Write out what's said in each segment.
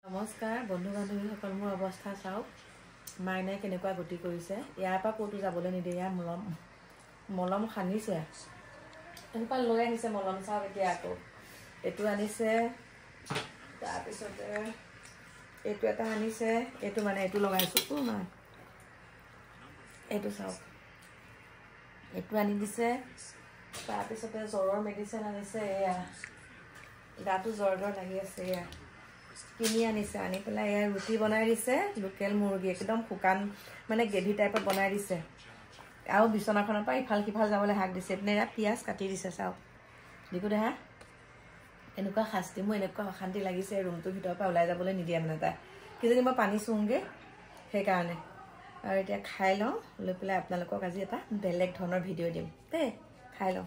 নমস্কাৰ বন্ধু বান্ধৱীসকল, মোৰ অৱস্থা চাওক। মাইনাই কেনেকুৱা গতি কৰিছে। ইয়াৰ পৰা ক'তো যাবলৈ নিদিয়ে। ইয়াৰ মলম সানিছে, এনেকুৱা লৈ আহিছে মলম। চাওক এতিয়া আকৌ এইটো আনিছে, তাৰপিছতে এইটো এটা আনিছে। এইটো মানে এইটো লগাইছোঁ মা, এইটো চাওক, এইটো আনি দিছে। তাৰপিছতে জ্বৰৰ মেডিচিন আনিছে। এয়া গাটো জ্বৰ লাগি আছে, এয়া কিনি আনিছে। আনি পেলাই এয়া ৰুটি বনাই দিছে, লোকেল মুৰ্গী একদম শুকান মানে গ্ৰেভি টাইপত বনাই দিছে। আৰু বিচনাখনৰ পৰা ইফাল সিফাল যাবলৈ হাক দিছে। এইপিনে এয়া পিঁয়াজ কাটি দিছে। চাওক দেখো দেহা, এনেকুৱা শাস্তি। মোৰ এনেকুৱা অশান্তি লাগিছে, ৰুমটোৰ ভিতৰৰ পৰা ওলাই যাবলৈ নিদিয়ে মানে তাই। কিজানি মই পানী চুওঁগৈ সেইকাৰণে। আৰু এতিয়া খাই লওঁ, লৈ পেলাই আপোনালোকক আজি এটা বেলেগ ধৰণৰ ভিডিঅ' দিম দেই। খাই লওঁ।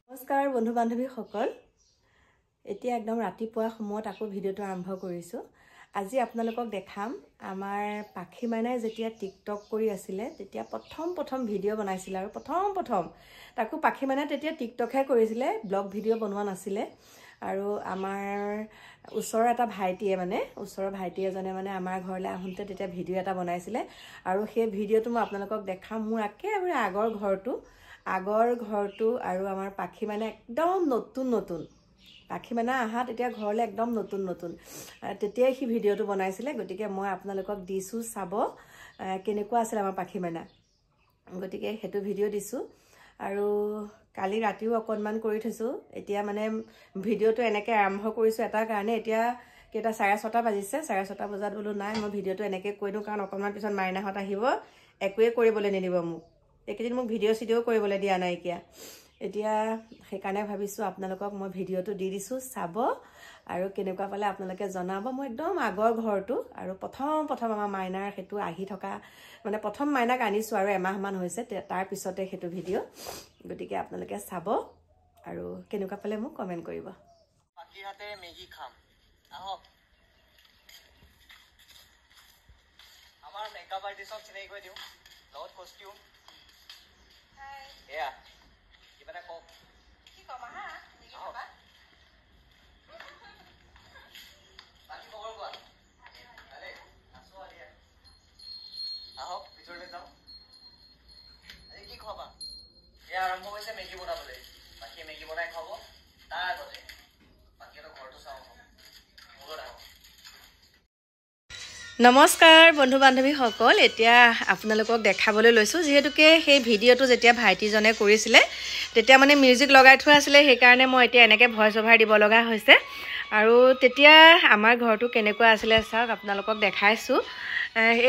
নমস্কাৰ বন্ধু বান্ধৱীসকল, এতিয়া একদম ৰাতিপুৱা সময়ত আকৌ ভিডিঅ'টো আৰম্ভ কৰিছোঁ। আজি আপোনালোকক দেখাম আমাৰ পাখি মাইনাই যেতিয়া টিকটক কৰি আছিলে, তেতিয়া প্ৰথম ভিডিঅ' বনাইছিলে। আৰু প্ৰথম তাকো পাখি মাইনাই তেতিয়া টিকটকহে কৰিছিলে, ব্লগ ভিডিঅ' বনোৱা নাছিলে। আৰু আমাৰ ওচৰৰ এটা ভাইটিয়ে ওচৰৰ ভাইটি এজনে আমাৰ ঘৰলৈ আহোঁতে তেতিয়া ভিডিঅ' এটা বনাইছিলে। আৰু সেই ভিডিঅ'টো মই আপোনালোকক দেখাম। মোৰ একেবাৰে আগৰ ঘৰটো আৰু আমাৰ পাখি মাইনা একদম নতুন পাখি মাইনা আহা তেতিয়া ঘৰলৈ একদম নতুন তেতিয়াই সি ভিডিঅ'টো বনাইছিলে। গতিকে মই আপোনালোকক দিছোঁ চাব কেনেকুৱা আছিলে আমাৰ পাখি মাইনা। গতিকে সেইটো ভিডিঅ' দিছোঁ। আৰু কালি ৰাতিও অকণমান কৰি থৈছোঁ। এতিয়া ভিডিঅ'টো এনেকৈ আৰম্ভ কৰিছোঁ এটা কাৰণে। এতিয়া কেইটা 6:30 বাজিছে। 6:30 বজাত বোলো নাই, মই ভিডিঅ'টো এনেকৈ কৈ দিওঁ, কাৰণ অকণমান পিছত মাইনাহঁত আহিব, একোৱে কৰিবলৈ নিদিব মোক। এইকেইদিন মোক ভিডিঅ' কৰিবলৈ দিয়া নাইকিয়া। এতিয়া সেইকাৰণে ভাবিছোঁ আপোনালোকক মই ভিডিঅ'টো দি দিছোঁ চাব, আৰু কেনেকুৱা পালে আপোনালোকে জনাব। মই একদম আগৰ ঘৰটো আৰু প্ৰথম আমাৰ মাইনাৰ সেইটো আহি থকা প্ৰথম মাইনাক আনিছোঁ আৰু এমাহমান হৈছে, তাৰ পিছতে সেইটো ভিডিঅ'। গতিকে আপোনালোকে চাব আৰু কেনেকুৱা পালে মোক কমেণ্ট কৰিব। পাখিহাতে মেগী খাম আহক। আমাৰ মেকআপ আৰ্টিষ্টক চিনাকি কৰি দিওঁ, লগত কষ্টিউম। এয়া কিবা এটা কওক। কি কম আহা মেগী খাবা। বাকী খবৰ কোৱা। ভালে আছো দিয়া। আহক ভিতৰলৈ যাওঁ। আজি কি খোৱাবা? এয়া আৰম্ভ হৈছে মেগী বনাবলৈ। বাকী মেগী বনাই খাব। তাৰ আগতে বাকীহঁতৰ ঘৰটো চাওঁ। মোলৈ আহক। নমস্কাৰ বন্ধু বান্ধৱীসকল, এতিয়া আপোনালোকক দেখাবলৈ লৈছোঁ। যিহেতুকে সেই ভিডিঅ'টো যেতিয়া ভাইটিজনে কৰিছিলে তেতিয়া মিউজিক লগাই থোৱা আছিলে, সেইকাৰণে মই এতিয়া এনেকৈ ভইচ অভাৰ দিব লগা হৈছে। আৰু তেতিয়া আমাৰ ঘৰটো কেনেকুৱা আছিলে চাওক, আপোনালোকক দেখাইছোঁ।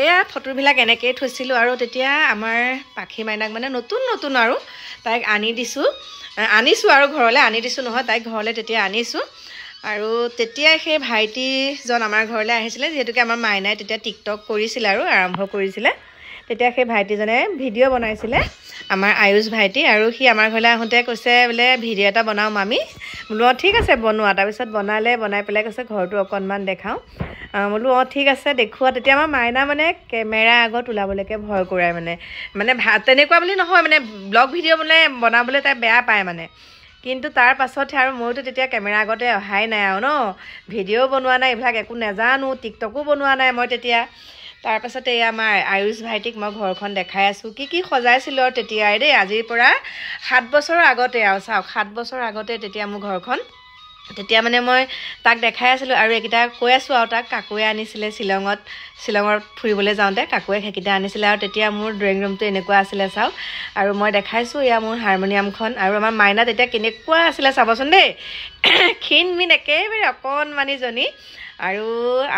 এয়া ফটোবিলাক এনেকৈয়ে থৈছিলোঁ। আৰু তেতিয়া আমাৰ পাখি মাইনাক নতুন আৰু তাইক আনিছোঁ আৰু ঘৰলৈ আনি দিছোঁ নহয়, তাইক ঘৰলৈ তেতিয়া আনিছোঁ। আৰু তেতিয়াই সেই ভাইটিজন আমাৰ ঘৰলৈ আহিছিলে, যিহেতুকে আমাৰ মাইনাই তেতিয়া টিকটক কৰিছিলে আৰু আৰম্ভ কৰিছিলে। তেতিয়া সেই ভাইটিজনে ভিডিঅ' বনাইছিলে, আমাৰ আয়ুষ ভাইটি। আৰু সি আমাৰ ঘৰলৈ আহোঁতে কৈছে বোলে ভিডিঅ' এটা বনাওঁ মামি। বোলো অঁ ঠিক আছে বনোৱা। তাৰপিছত বনাই পেলাই কৈছে ঘৰটো অকণমান দেখাওঁ। বোলো অঁ ঠিক আছে দেখুওৱা। তেতিয়া আমাৰ মাইনা কেমেৰা আগত ওলাবলৈকে ভয় কৰে তেনেকুৱা বুলি নহয়, ব্লগ ভিডিঅ' বনাবলৈ তাই বেয়া পায় কিন্তু তাৰ পাছতহে, আৰু মইতো তেতিয়া কেমেৰা আগতে অহাই নাই আৰু ভিডিঅ'ও বনোৱা নাই, এইবিলাক একো নাজানো, টিকটকো বনোৱা নাই মই তেতিয়া। তাৰপাছতে এই আমাৰ আয়ুষ ভাইটিক মই ঘৰখন দেখাই আছোঁ, কি সজাইছিলোঁ আৰু তেতিয়াই দেই, আজিৰ পৰা 7 বছৰৰ আগতে আৰু চাওক 7 বছৰ আগতে তেতিয়া মোৰ ঘৰখন। তেতিয়া মই তাক দেখাই আছিলোঁ। আৰু এইকেইটা কৈ আছোঁ আৰু তাক কাকুৱে আনিছিলে শ্বিলঙত ফুৰিবলৈ যাওঁতে কাকুৱে সেইকেইটা আনিছিলে। আৰু তেতিয়া মোৰ ড্ৰয়িং ৰুমটো এনেকুৱা আছিলে চাওক। আৰু মই দেখাইছোঁ এয়া মোৰ হাৰমনিয়ামখন। আৰু আমাৰ মাইনা তেতিয়া কেনেকুৱা আছিলে চাবচোন দেই, ক্ষীণ একেবাৰে অকণমানিজনী। আৰু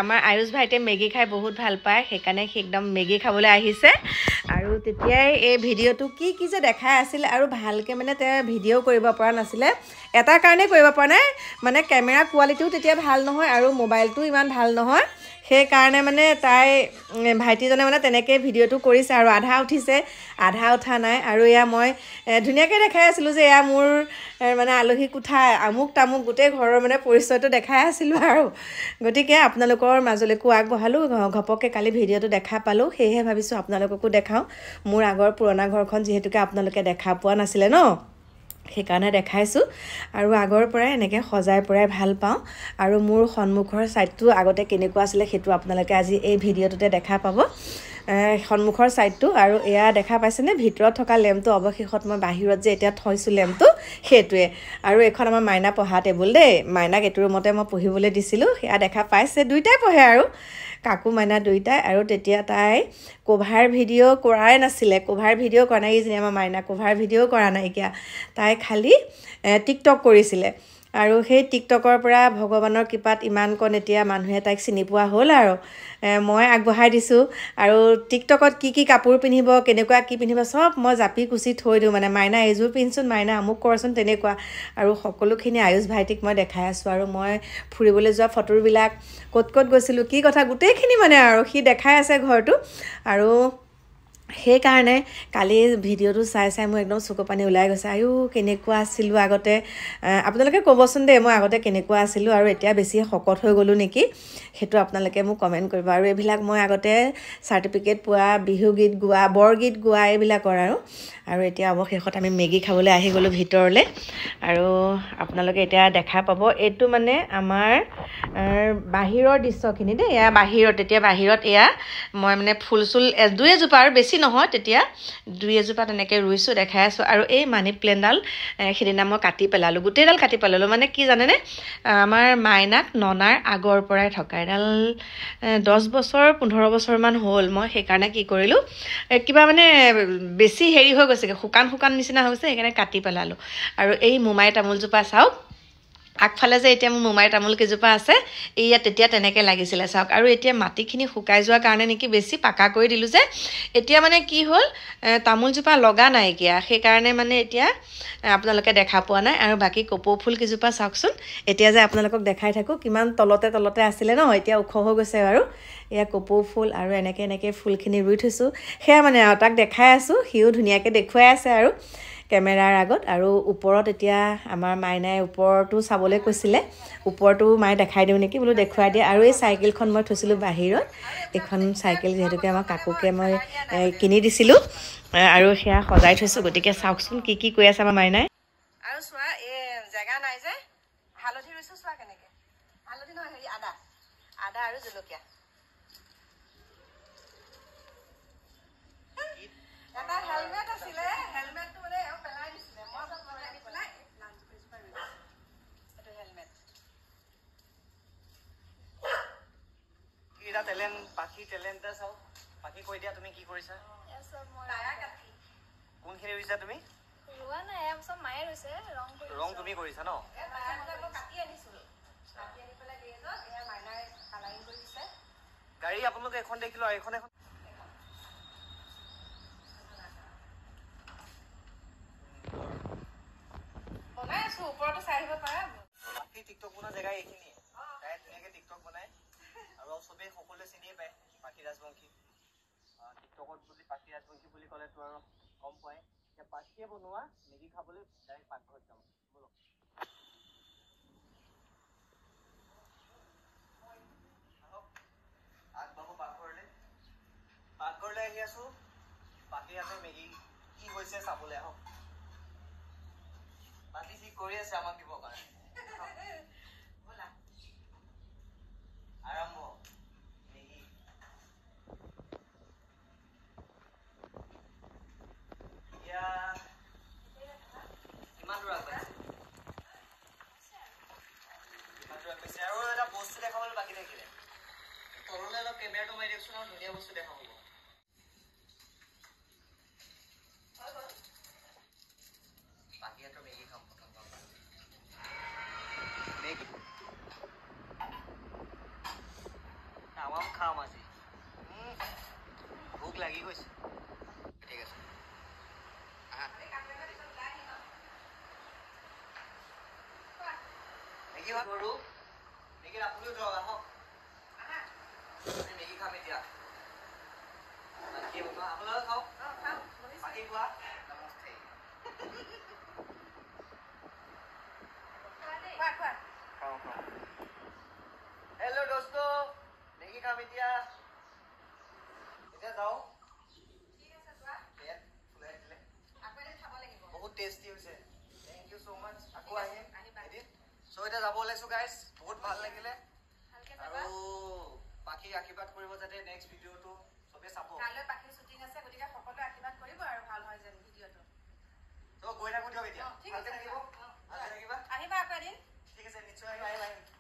আমাৰ আয়ুষ ভাইটিয়ে মেগী খাই বহুত ভাল পায়, সেইকাৰণে সি একদম মেগী খাবলৈ আহিছে। আৰু তেতিয়াই এই ভিডিঅ'টো কি যে দেখাই আছিলে, আৰু ভালকৈ তেওঁ ভিডিঅ' কৰিব পৰা নাছিলে। এটা কাৰণেই কৰিব পৰা নাই, কেমেৰা কোৱালিটিও তেতিয়া ভাল নহয় আৰু মোবাইলটো ইমান ভাল নহয়। সেইকাৰণে তাই ভাইটিজনে তেনেকৈ ভিডিঅ'টো কৰিছে। আৰু আধা উঠিছে, আধা উঠা নাই। আৰু এয়া মই ধুনীয়াকৈ দেখাই আছিলোঁ যে এয়া মোৰ আলহী কোঠা, আমুক তামুক গোটেই ঘৰৰ পৰিচয়টো দেখাই আছিলোঁ। আৰু গতিকে আপোনালোকৰ মাজলৈকো আগবঢ়ালোঁ। ঘপককৈ কালি ভিডিঅ'টো দেখা পালোঁ, সেয়েহে ভাবিছোঁ আপোনালোককো দেখাওঁ। মোৰ আগৰ পুৰণা ঘৰখন যিহেতুকে আপোনালোকে দেখা পোৱা নাছিলে সেইকাৰণে দেখাইছোঁ আৰু আগৰ পৰাই এনেকৈ সজাই পৰাই ভাল পাওঁ আৰু মোৰ সন্মুখৰ ছাইডটো আগতে কেনেকুৱা আছিলে সেইটো আপোনালোকে আজি এই ভিডিঅ'টোতে দেখা পাব সন্মুখৰ ছাইডটো আৰু এয়া দেখা পাইছেনে ভিতৰত থকা লেম্পটো অৱশেষত মই বাহিৰত যে এতিয়া থৈছোঁ লেম্পটো সেইটোৱে আৰু এখন আমাৰ মাইনা পঢ়া টেবুল দেই মাইনাক এইটো ৰুমতে মই পঢ়িবলৈ দিছিলোঁ সেয়া দেখা পাইছে দুইটাই পঢ়ে আৰু কাকু মাইনা দুইটাই আৰু তেতিয়া তাই কভাৰ ভিডিঅ' কৰাই নাছিলে কভাৰ ভিডিঅ' কৰা নাই এইজনী আমাৰ মাইনা কভাৰ ভিডিঅ' কৰা নাইকিয়া তাই খালি টিকটক কৰিছিলে আৰু সেই টিকটকৰ পৰা ভগৱানৰ কৃপাত ইমানকণ এতিয়া মানুহে তাইক চিনি পোৱা হ'ল আৰু মই আগবঢ়াই দিছোঁ আৰু টিকটকত কি কাপোৰ পিন্ধিব কেনেকুৱা কি পিন্ধিব চব মই জাপি কুচি থৈ দিওঁ মানে মাইনা এইযোৰ পিন্ধচোন মাইনা আমুক কৰচোন তেনেকুৱা আৰু সকলোখিনি আয়ুষ ভাইটিক মই দেখাই আছোঁ আৰু মই ফুৰিবলৈ যোৱা ফটোবিলাক ক'ত গৈছিলোঁ কি কথা গোটেইখিনি মানে আৰু সি দেখাই আছে ঘৰটো আৰু সেইকাৰণে কালি ভিডিঅ'টো চাই মোৰ একদম চকু পানী ওলাই গৈছে আয়ো কেনেকুৱা আছিলোঁ আগতে আপোনালোকে ক'বচোন দেই মই আগতে কেনেকুৱা আছিলোঁ আৰু এতিয়া বেছি শকত হৈ গ'লোঁ নেকি সেইটো আপোনালোকে মোক কমেণ্ট কৰিব আৰু এইবিলাক মই আগতে চাৰ্টিফিকেট পোৱা বিহু গীত গোৱা বৰগীত গোৱা এইবিলাকৰ আৰু এতিয়া অৱশেষত আমি মেগী খাবলৈ আহি গ'লোঁ ভিতৰলৈ আৰু আপোনালোকে এতিয়া দেখা পাব এইটো মানে আমাৰ বাহিৰৰ দৃশ্যখিনি দেই এয়া বাহিৰত এতিয়া বাহিৰত এয়া মই মানে ফুল চুল দুই এজোপা আৰু বেছি নহয় তেতিয়া দুই এজোপা তেনেকৈ ৰুইছোঁ দেখাই আছোঁ আৰু এই মানি প্লেণ্টডাল সেইদিনা মই কাটি পেলালোঁ গোটেইডাল কাটি পেলালোঁ মানে কি জানেনে আমাৰ মাইনাক ননাৰ আগৰ পৰাই থকা এডাল 10 বছৰ 15 বছৰমান হ'ল মই সেইকাৰণে কি কৰিলোঁ কিবা মানে বেছি হেৰি হৈ গৈছেগৈ শুকান নিচিনা হৈছে সেইকাৰণে কাটি পেলালোঁ আৰু এই মোমাই তামোলজোপা চাওক আগফালে যে এতিয়া মোৰ মোমাই তামোল কেইজোপা আছে ইয়াত তেতিয়া তেনেকৈ লাগিছিলে চাওক আৰু এতিয়া মাটিখিনি শুকাই যোৱাৰ কাৰণে নেকি বেছি পাকা কৰি দিলোঁ যে এতিয়া মানে কি হ'ল তামোলজোপা লগা নাইকিয়া সেইকাৰণে মানে এতিয়া আপোনালোকে দেখা পোৱা নাই আৰু বাকী কপৌ ফুল কেইজোপা চাওকচোন এতিয়া যে আপোনালোকক দেখাই থাকোঁ কিমান তলতে আছিলে ন এতিয়া ওখ হৈ গৈছে আৰু এয়া কপৌ ফুল আৰু এনেকৈ ফুলখিনি ৰুই থৈছোঁ সেয়া মানে আৰু তাক দেখাই আছোঁ সিও ধুনীয়াকৈ দেখুৱাই আছে আৰু কেমেৰাৰ আগত আৰু ওপৰত এতিয়া আমাৰ মাইনাই ওপৰতো চাবলৈ কৈছিলে ওপৰতো মায়ে দেখাই দিওঁ নেকি বোলো দেখুৱাই দিয়ে আৰু এই চাইকেলখন মই থৈছিলোঁ বাহিৰত এইখন চাইকেল যিহেতুকে আমাৰ কাকুকে মই কিনি দিছিলোঁ আৰু সেয়া সজাই থৈছোঁ গতিকে চাওকচোন কি কৈ আছে আমাৰ মাইনাই আৰু চোৱা এই জেগা নাই যে হালধি ৰুইছোঁ চোৱা কেনেকৈ হালধি নহয় হেৰি আদা আৰু জলকীয়া এটা হেলমেট আছিলে হেলমেটটো মানে পেলাই দিছিলে মই আনি পেলাই এইটো হেলমেট এটা টেলেণ্ট বাকী টেলেণ্ট এটা চাওঁ বাকী কৈ দিয়া তুমি কি কৰিছা কোনখিনি ৰুইছা তুমি ৰোৱা নাই চব মায়ে ৰুইছে ৰং তুমি কৰিছা ন কাটি আনিছিলোঁ কাটি আনি পেলাই গেৰেজত এয়া মাইনাই কালাৰিং কৰি দিছে গাড়ী আপোনালোকে এখন দেখিলো আৰু এখন বনাই আছোঁ ওপৰতো চাই আহিব পাৰা বাকী টিকটক বনোৱা জেগা এইখিনিয়ে তাই ধুনীয়াকৈ টিকটক বনায় আৰু চবেই সকলোৱে চিনিয়ে পায় পাখি ৰাজবংশী টিকটকত বুলি পাখি ৰাজবংশী বুলি ক'লেতো আৰু গম পায় এতিয়া পাখিয়ে বনোৱা মেগী খাবলৈ ডাইৰেক্ট পাকঘৰত যাম বলক আগবাবু পাকঘৰলৈ আহি আছোঁ পাখিহঁতৰ মেগী কি হৈছে চাবলৈ আহক বাকী ঠিক কৰি আছে আমাক দিবৰ কাৰণে আৰম্ভ মেগী এতিয়া কিমান দূৰ আগবাঢ়িছে আৰু এটা বস্তু দেখাবলৈ বাকী থাকিলে তললৈ অলপ কেমেৰাটো মাৰি দিয়কচোন আৰু ধুনীয়া বস্তু দেখা হ'ব বাকীহঁতৰ মেগী খাম প্ৰথম তামাম খাম আজি ভোক লাগি গৈছে ঠিক আছে মেগী কৰো মেগীৰ আপুনিও যাওক আহক মেগী খাম এতিয়া কি বনোৱা আপোনালোকে খাওক বাকী কোৱা নমস্তে হেল্ল' দোস্ত মেগী খাম এতিয়া যাওঁ বহুত টেষ্টি হৈছে ছ' মাছ আকৌ আহিম এদিন চ' এতিয়া যাব ওলাইছোঁ গাইজ বহুত ভাল লাগিলে আৰু বাকী আশীৰ্বাদ কৰিব যাতে নেক্সট ভিডিঅ'টো চবে চাব কাইলৈ বাকী শ্বুটিং আছে গতিকে সকলোৱে আশীৰ্বাদ কৰিব আৰু ভাল হয় যেন ভিডিঅ'টো ত' গৈ থাকোঁ দিয়ক এতিয়া ভালকে থাকিব ভালকে থাকিবা আহিবা আকৌ এদিন ঠিক আছে নিশ্চয় আহিম